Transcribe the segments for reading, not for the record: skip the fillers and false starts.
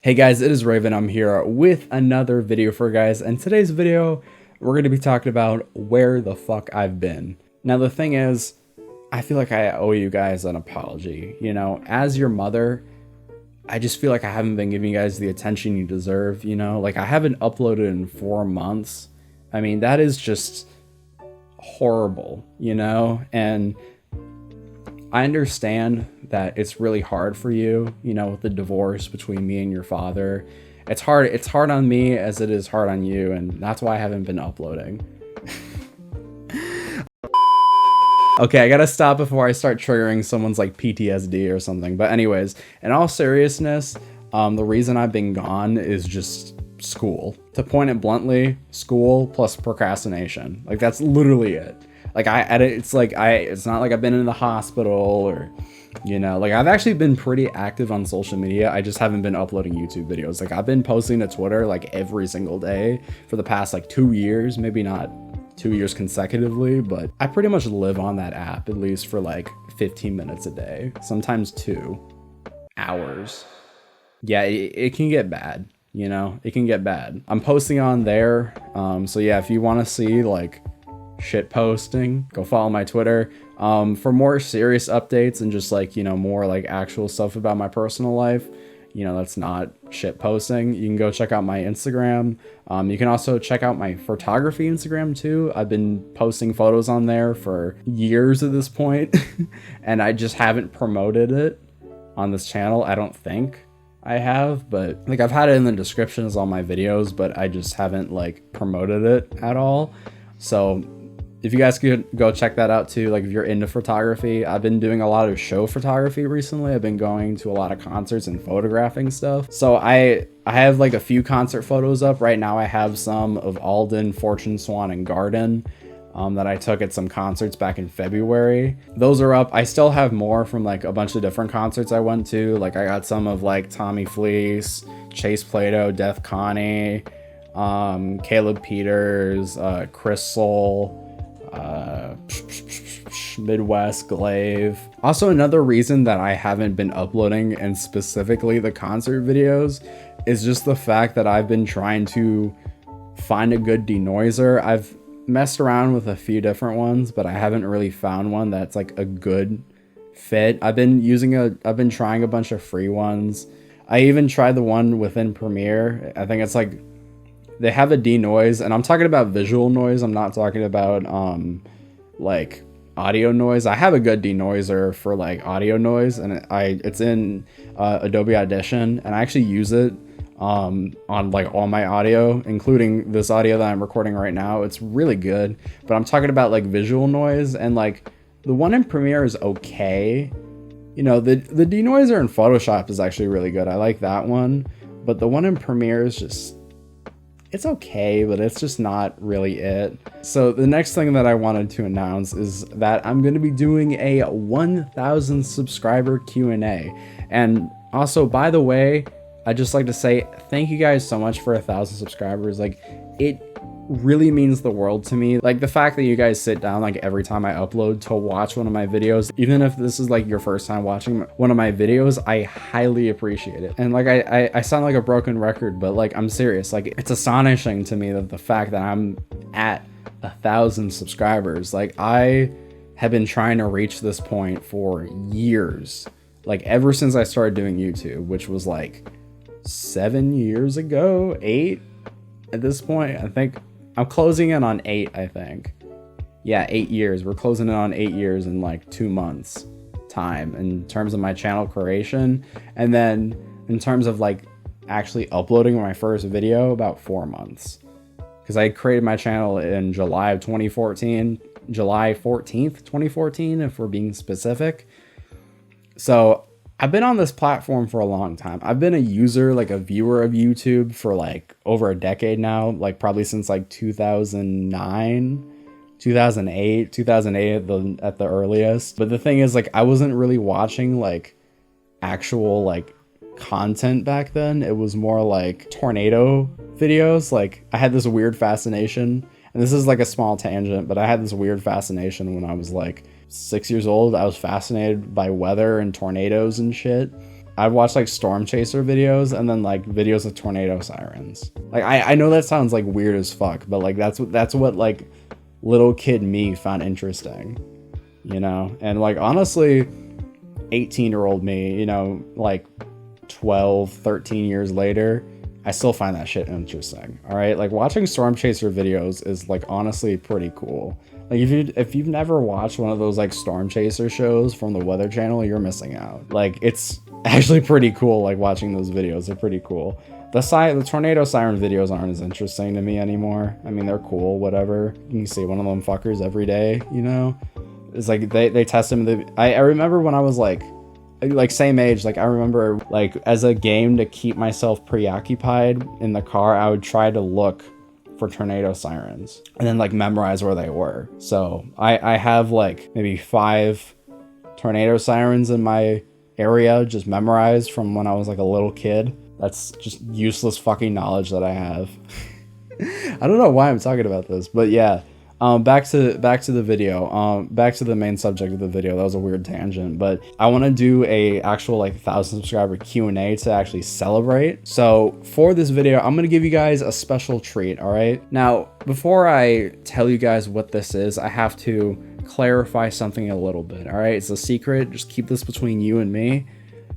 Hey guys, it is Raven. I'm here with another video for you guys, and today's video we're going to be talking about where the fuck I've been. Now the thing is, I feel like I owe you guys an apology. You know, as your mother, I just feel like I haven't been giving you guys the attention you deserve, you know? Like I haven't uploaded in 4 months. I mean, that is just horrible, you know? And I understand that it's really hard for you, you know, with the divorce between me and your father. It's hard on me as it is hard on you, and that's why I haven't been uploading. Okay, I gotta stop before I start triggering someone's like PTSD or something. But anyways, in all seriousness, the reason I've been gone is just school. To point it bluntly, school plus procrastination. Like that's literally it. Like it's not like I've been in the hospital or, you know, like I've actually been pretty active on social media. I just haven't been uploading YouTube videos. Like I've been posting to Twitter like every single day for the past like 2 years, maybe not 2 years consecutively, but I pretty much live on that app at least for like 15 minutes a day, sometimes 2 hours. Yeah, it can get bad, you know, it can get bad. I'm posting on there. So yeah, if you want to see like shit posting, go follow my Twitter for more serious updates and just like, you know, more like actual stuff about my personal life, you know, that's not shit posting. You can go check out my Instagram. You can also check out my photography Instagram too. I've been posting photos on there for years at this point and I just haven't promoted it on this channel. I don't think I have, but like I've had it in the descriptions on my videos, but I just haven't like promoted it at all. So if you guys could go check that out too, like if you're into photography, I've been doing a lot of show photography recently. I've been going to a lot of concerts and photographing stuff. So I have like a few concert photos up right now. I have some of Alden, Fortune, Swan, and Garden that I took at some concerts back in February. Those are up. I still have more from like a bunch of different concerts I went to. Like I got some of like Tommy Fleece, Chase Plato, Death Connie, Caleb Peters, Chris Soul, Midwest Glaive. Also, another reason that I haven't been uploading, and specifically the concert videos, is just the fact that I've been trying to find a good denoiser. I've messed around with a few different ones, but I haven't really found one that's like a good fit. I've been trying a bunch of free ones. I even tried the one within Premiere. I think it's like they have a denoise, and I'm talking about visual noise. I'm not talking about like audio noise. I have a good denoiser for like audio noise, and it's in Adobe Audition, and I actually use it on like all my audio, including this audio that I'm recording right now. It's really good, but I'm talking about like visual noise, and like the one in Premiere is okay. You know, the denoiser in Photoshop is actually really good. I like that one, but the one in Premiere is just, it's okay, but it's just not really it. So the next thing that I wanted to announce is that I'm going to be doing a 1,000 subscriber Q&A. And also, by the way, I'd just like to say thank you guys so much for 1,000 subscribers. Like, it really means the world to me. Like the fact that you guys sit down like every time I upload to watch one of my videos, even if this is like your first time watching one of my videos, I highly appreciate it. And like I sound like a broken record, but like I'm serious. Like it's astonishing to me that the fact that I'm at 1,000 subscribers. Like I have been trying to reach this point for years, like ever since I started doing YouTube, which was like 7 years ago, 8 at this point. I think I'm closing in on 8, I think. Yeah, 8 years. We're closing in on 8 years in like 2 months time in terms of my channel creation. And then in terms of like actually uploading my first video, about 4 months. Because I created my channel in July of 2014, July 14th, 2014, if we're being specific. So I've been on this platform for a long time. I've been a user, like a viewer of YouTube for like over a decade now, like probably since like 2009, 2008 at the earliest. But the thing is, like, I wasn't really watching like actual like content back then. It was more like tornado videos. Like I had this weird fascination, and this is like a small tangent, but I had this weird fascination when I was like 6 years old. I was fascinated by weather and tornadoes and shit. I'd watch like storm chaser videos and then like videos of tornado sirens. Like I know that sounds like weird as fuck, but like that's what like little kid me found interesting, you know? And like honestly, 18-year-old me, you know, like 12, 13 years later, I still find that shit interesting. All right, like watching storm chaser videos is like honestly pretty cool. Like if you've never watched one of those like storm chaser shows from the Weather Channel, you're missing out. Like it's actually pretty cool. Like watching those videos, they're pretty cool. The tornado siren videos aren't as interesting to me anymore. I mean, they're cool, whatever. You can see one of them fuckers every day, you know. It's like they test them. I remember when I was like same age, like I remember like as a game to keep myself preoccupied in the car, I would try to look for tornado sirens and then like memorize where they were. So I have like maybe 5 tornado sirens in my area just memorized from when I was like a little kid. That's just useless fucking knowledge that I have. I don't know why I'm talking about this, but yeah. Back to the video. Back to the main subject of the video. That was a weird tangent, but I want to do a actual like 1,000 subscriber Q&A to actually celebrate. So for this video, I'm gonna give you guys a special treat. All right. Now, before I tell you guys what this is, I have to clarify something a little bit. All right, it's a secret. Just keep this between you and me,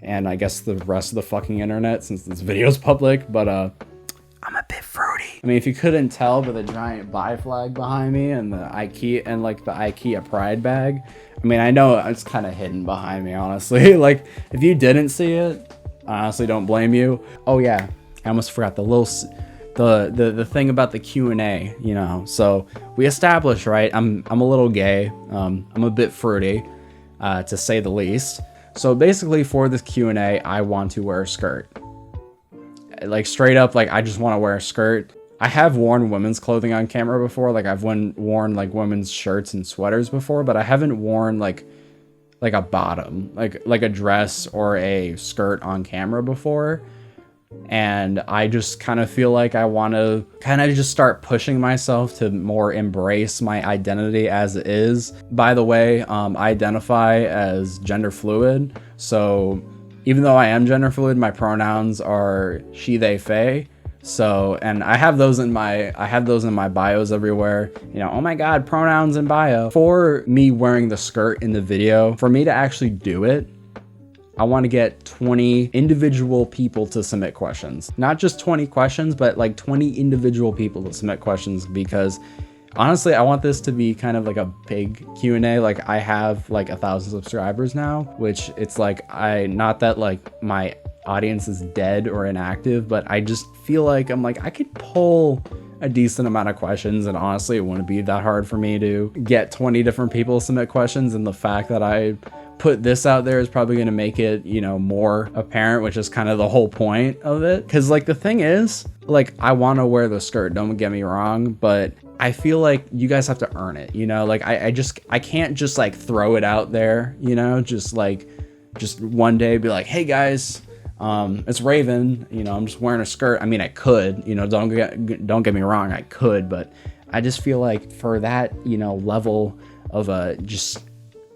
and I guess the rest of the fucking internet, since this video is public. But I'm a bit fruity. I mean, if you couldn't tell by the giant buy flag behind me and the IKEA and like the IKEA pride bag, I mean, I know it's kind of hidden behind me, honestly. Like, if you didn't see it, I honestly don't blame you. Oh yeah, I almost forgot the thing about the Q&A, you know. So we established, right? I'm a little gay. I'm a bit fruity, to say the least. So basically, for this Q&A, I want to wear a skirt. Like straight up, like I just want to wear a skirt. I have worn women's clothing on camera before. Like I've worn like women's shirts and sweaters before, but I haven't worn like a bottom, like a dress or a skirt on camera before. And I just kind of feel like I want to kind of just start pushing myself to more embrace my identity as it is. By the way, I identify as gender fluid. So even though I am gender fluid, my pronouns are she, they, they. So, and I have those in my bios everywhere. You know, oh my God, pronouns in bio. For me wearing the skirt in the video, for me to actually do it, I want to get 20 individual people to submit questions. Not just 20 questions, but like 20 individual people to submit questions, because honestly, I want this to be kind of like a big Q&A. Like I have like 1,000 subscribers now, which it's like, not that like my audience is dead or inactive, but I just feel like I could pull a decent amount of questions, and honestly, it wouldn't be that hard for me to get 20 different people to submit questions. And the fact that I put this out there is probably going to make it, you know, more apparent, which is kind of the whole point of it. Because like the thing is, like, I want to wear the skirt, don't get me wrong, but I feel like you guys have to earn it, you know. Like I can't just like throw it out there, you know, just one day be like, hey guys, it's Raven, you know, I'm just wearing a skirt. I mean, I could, you know, don't get me wrong, I could, but I just feel like for that, you know, level of just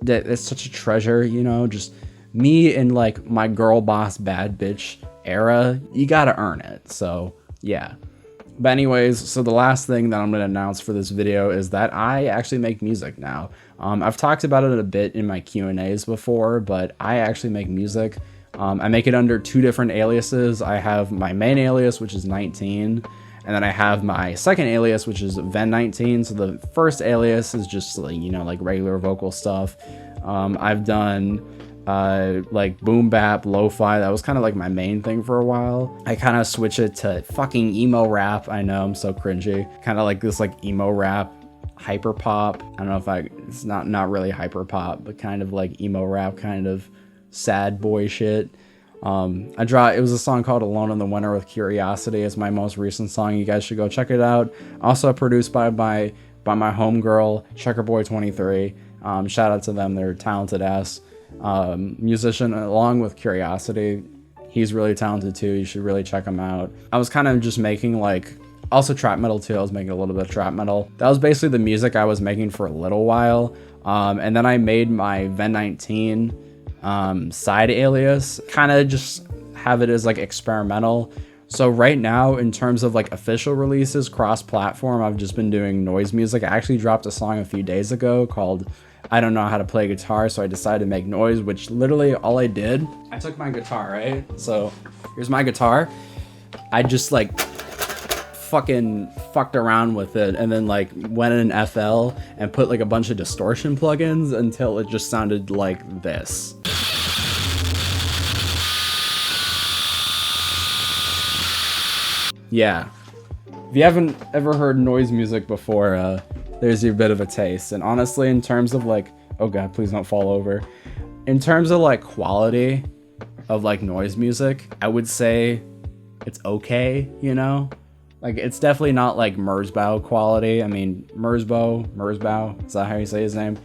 that it's such a treasure, you know, just me in like my girl boss bad bitch era, you gotta earn it. So yeah. But anyways, so the last thing that I'm going to announce for this video is that I actually make music now. I've talked about it a bit in my Q&As before, but I actually make music. I make it under 2 different aliases. I have my main alias, which is 19, and then I have my second alias, which is Ven19. So the first alias is just like, you know, like regular vocal stuff. I've done like boom bap, lo-fi. That was kind of like my main thing for a while. I kind of switch it to fucking emo rap. I know, I'm so cringy. Kind of like this like emo rap, hyper pop. I don't know if it's not really hyper pop, but kind of like emo rap, kind of sad boy shit. It was a song called Alone in the Winter with Curiosity. It's my most recent song. You guys should go check it out. Also produced by my homegirl, Checkerboy23. Shout out to them. They're talented ass musician, along with Curiosity. He's really talented too. You should really check him out. I was kind of just making like, also trap metal too. I was making a little bit of trap metal. That was basically the music I was making for a little while. And then I made my Ven19 side alias, kind of just have it as like experimental. So right now, in terms of like official releases, cross-platform, I've just been doing noise music. I actually dropped a song a few days ago called I Don't Know How to Play Guitar, so I decided to make noise, which literally all I did, I took my guitar, right? So here's my guitar. I just like fucking fucked around with it and then like went in FL and put like a bunch of distortion plugins until it just sounded like this. Yeah, if you haven't ever heard noise music before, there's your bit of a taste. And honestly, in terms of like, oh god, please don't fall over. In terms of like quality of like noise music, I would say it's okay, you know? Like, it's definitely not like Merzbow quality. I mean, Merzbow, is that how you say his name?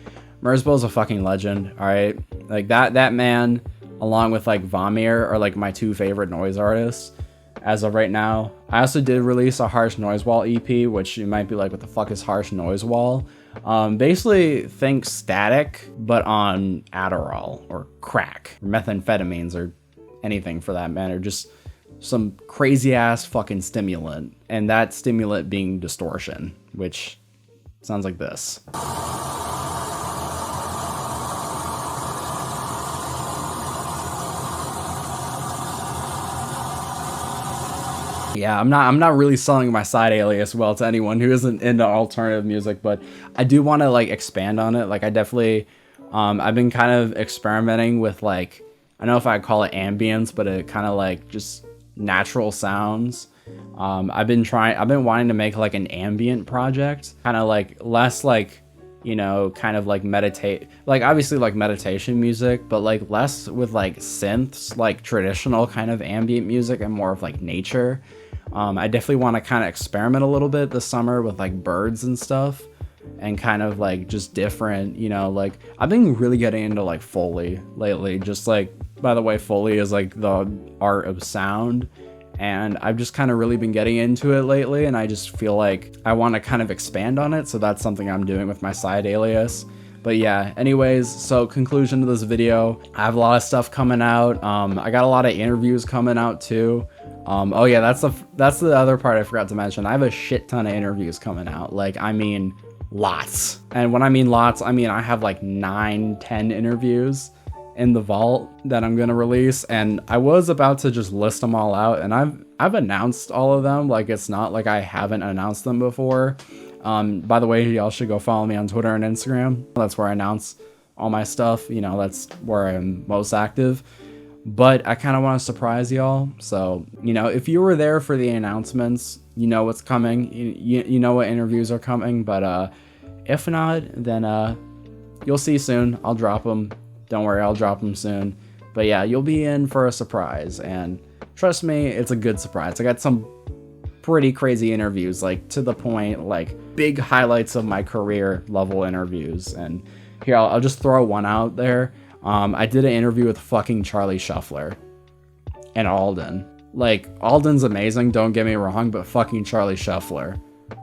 Merzbow's a fucking legend, alright? Like, that man, along with like Vamir, are like my two favorite noise artists as of right now. I also did release a Harsh Noise Wall EP, which you might be like, what the fuck is Harsh Noise Wall? Basically, think Static, but on Adderall, or crack, or methamphetamines, or anything for that matter. Just some crazy ass fucking stimulant, and that stimulant being distortion, which sounds like this. Yeah, I'm not really selling my side alias well to anyone who isn't into alternative music, but I do want to like expand on it. Like, I definitely I've been kind of experimenting with like, I don't know if I'd call it ambience, but it kind of like just natural sounds. I've been wanting to make like an ambient project, kind of like less like, you know, kind of like meditate, like obviously like meditation music, but like less with like synths, like traditional kind of ambient music, and more of like nature. I definitely want to kind of experiment a little bit this summer with like birds and stuff, and kind of like just different, you know, like I've been really getting into like Foley lately. Just like, by the way, Foley is like the art of sound, and I've just kind of really been getting into it lately, and I just feel like I want to kind of expand on it, so that's something I'm doing with my side alias. But yeah, anyways, so conclusion to this video, I have a lot of stuff coming out. I got a lot of interviews coming out too. Oh yeah, that's the other part I forgot to mention. I have a shit ton of interviews coming out. Like, I mean, lots. And when I mean lots, I mean I have like 9-10 interviews in the vault that I'm gonna release, and I was about to just list them all out, and I've announced all of them. Like, it's not like I haven't announced them before. By the way, y'all should go follow me on Twitter and Instagram. That's where I announce all my stuff. You know, that's where I'm most active. But I kind of want to surprise y'all. So, you know, if you were there for the announcements, you know what's coming. You know what interviews are coming. But if not, then you'll see soon. I'll drop them. Don't worry, I'll drop them soon. But yeah, you'll be in for a surprise. And trust me, it's a good surprise. I got some pretty crazy interviews, like to the point, like big highlights of my career level interviews. And here, I'll just throw one out there. I did an interview with fucking Charlie Shuffler and Alden. Like, Alden's amazing, don't get me wrong, but fucking Charlie Shuffler,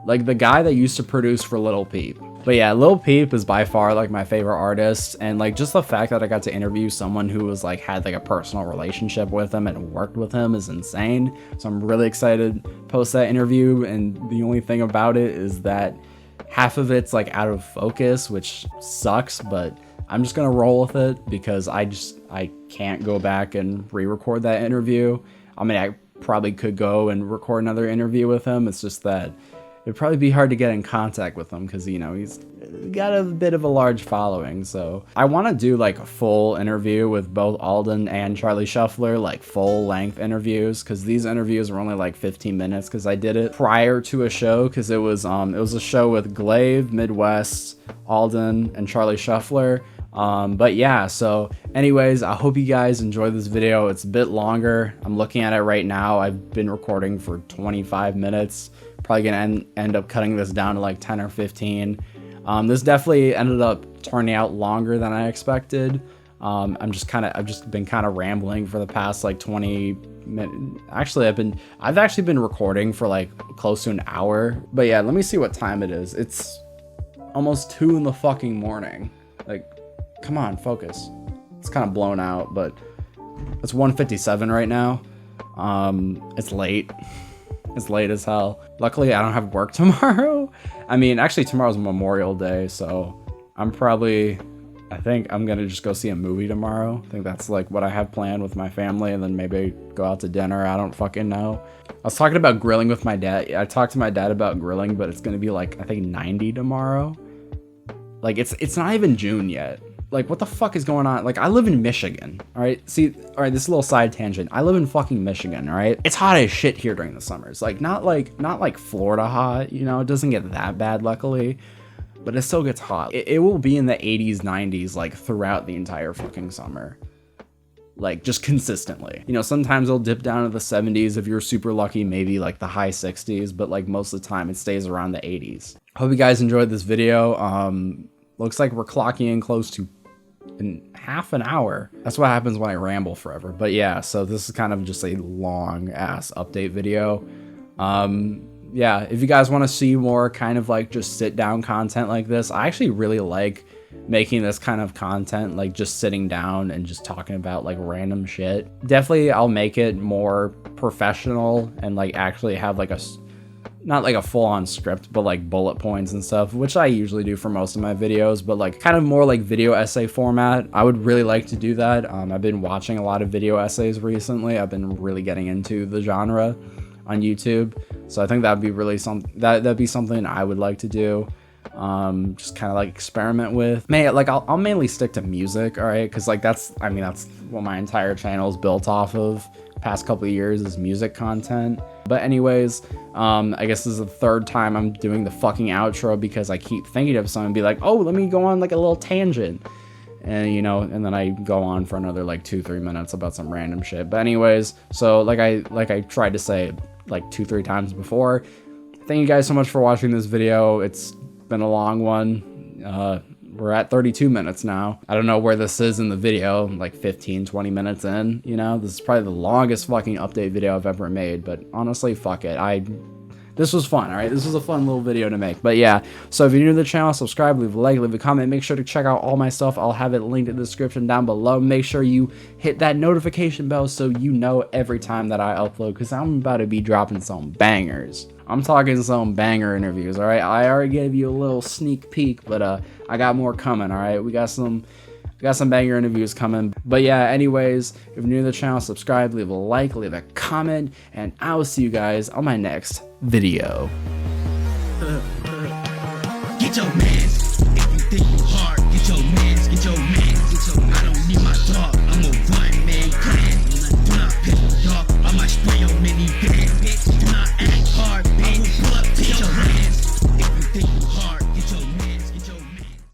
like the guy that used to produce for Lil Peep. But yeah, Lil Peep is by far like my favorite artist, and like just the fact that I got to interview someone who was like had like a personal relationship with him and worked with him is insane. So I'm really excited to post that interview, and the only thing about it is that half of it's like out of focus, which sucks, but I'm just gonna roll with it because I can't go back and re-record that interview. I mean, I probably could go and record another interview with him. It's just that it'd probably be hard to get in contact with him because, you know, he's got a bit of a large following. So I want to do like a full interview with both Alden and Charlie Shuffler, like full length interviews, because these interviews were only like 15 minutes because I did it prior to a show, because it was a show with Glaive, Midwest, Alden, and Charlie Shuffler. But yeah, so anyways, I hope you guys enjoy this video. It's a bit longer. I'm looking at it right now. I've been recording for 25 minutes. Probably gonna end up cutting this down to like 10 or 15. This definitely ended up turning out longer than I expected. I've just been kind of rambling for the past like 20 minutes. Actually, I've actually been recording for like close to an hour. But yeah, let me see what time it is. It's almost 2 in the fucking morning. Like, come on, focus. It's kind of blown out, but it's 1:57 right now. It's late. It's late as hell. Luckily, I don't have work tomorrow. I mean, actually, tomorrow's Memorial Day, so I think I'm gonna just go see a movie tomorrow. I think that's like what I have planned with my family, and then maybe go out to dinner. I don't fucking know. I was talking about grilling with my dad. I talked to my dad about grilling, but it's gonna be like, I think 90 tomorrow. Like, it's not even June yet. Like, what the fuck is going on? Like, I live in Michigan, all right? See, all right, this is a little side tangent. I live in fucking Michigan, all right? It's hot as shit here during the summers. Like, not like Florida hot, you know? It doesn't get that bad, luckily, but it still gets hot. It will be in the 80s, 90s, like, throughout the entire fucking summer. Like, just consistently. You know, sometimes it'll dip down to the 70s if you're super lucky, maybe like the high 60s, but like most of the time it stays around the 80s. Hope you guys enjoyed this video. Looks like we're clocking in close to in half an hour. That's what happens when I ramble forever. But yeah, so this is kind of just a long ass update video. Yeah, if you guys want to see more kind of like just sit down content like this, I actually really like making this kind of content, like just sitting down and just talking about like random shit. Definitely I'll make it more professional and like actually have like not like a full-on script, but like bullet points and stuff, which I usually do for most of my videos, but like kind of more like video essay format. I would really like to do that. I've been watching a lot of video essays recently. I've been really getting into the genre on YouTube, so I think that'd be really that'd be something I would like to do. Just kind of like experiment with. Like I'll mainly stick to music, all right, because like that's what my entire channel is built off of. Past couple of years is music content. But anyways, I guess this is the third time I'm doing the fucking outro because I keep thinking of something and be like, oh, let me go on like a little tangent, and you know, and then I go on for another like 2-3 minutes about some random shit. But anyways, so like I tried to say like 2-3 times before, thank you guys so much for watching this video. It's been a long one. We're at 32 minutes now. I don't know where this is in the video, like 15-20 minutes in, you know? This is probably the longest fucking update video I've ever made, but honestly, fuck it. This was fun, all right? This was a fun little video to make. But yeah, so if you're new to the channel, subscribe, leave a like, leave a comment. Make sure to check out all my stuff. I'll have it linked in the description down below. Make sure you hit that notification bell so you know every time that I upload, because I'm about to be dropping some bangers. I'm talking some banger interviews, all right? I already gave you a little sneak peek, but I got more coming, all right? We got some banger interviews coming. But yeah, anyways, if you're new to the channel, subscribe, leave a like, leave a comment, and I will see you guys on my next video. Get your man. If you think you hard, get your man.